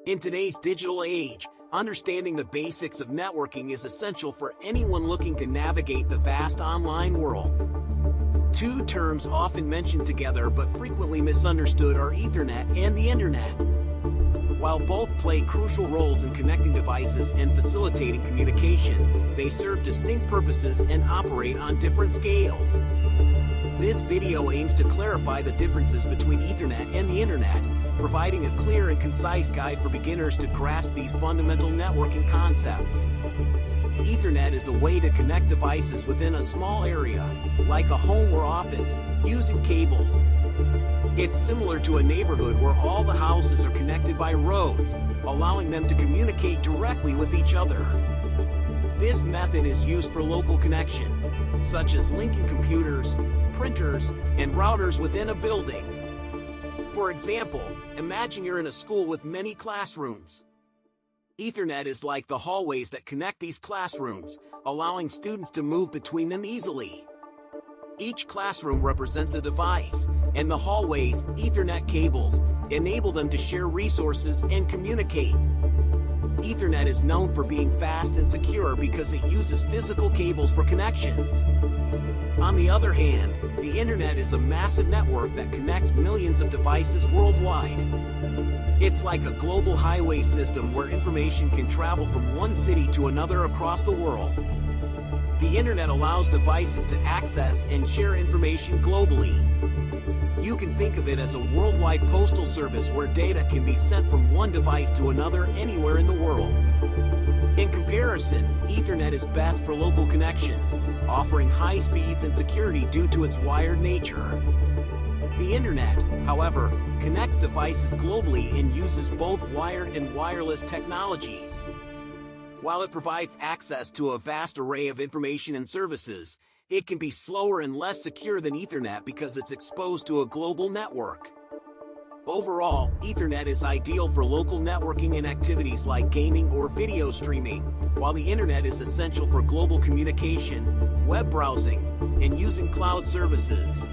In today's digital age, understanding the basics of networking is essential for anyone looking to navigate the vast online world. Two terms often mentioned together but frequently misunderstood are Ethernet and the Internet. While both play crucial roles in connecting devices and facilitating communication, they serve distinct purposes and operate on different scales. This video aims to clarify the differences between Ethernet and the Internet, providing a clear and concise guide for beginners to grasp these fundamental networking concepts. Ethernet is a way to connect devices within a small area, like a home or office, using cables. It's similar to a neighborhood where all the houses are connected by roads, allowing them to communicate directly with each other. This method is used for local connections, such as linking computers, printers, and routers within a building. For example, imagine you're in a school with many classrooms. Ethernet is like the hallways that connect these classrooms, allowing students to move between them easily. Each classroom represents a device, and the hallways, Ethernet cables, enable them to share resources and communicate. Ethernet is known for being fast and secure because it uses physical cables for connections. On the other hand, the Internet is a massive network that connects millions of devices worldwide. It's like a global highway system where information can travel from one city to another across the world. The Internet allows devices to access and share information globally. You can think of it as a worldwide postal service where data can be sent from one device to another anywhere in the world. In comparison, Ethernet is best for local connections, offering high speeds and security due to its wired nature. The Internet, however, connects devices globally and uses both wired and wireless technologies. While it provides access to a vast array of information and services, it can be slower and less secure than Ethernet because it's exposed to a global network. Overall, Ethernet is ideal for local networking and activities like gaming or video streaming, while the Internet is essential for global communication, web browsing, and using cloud services.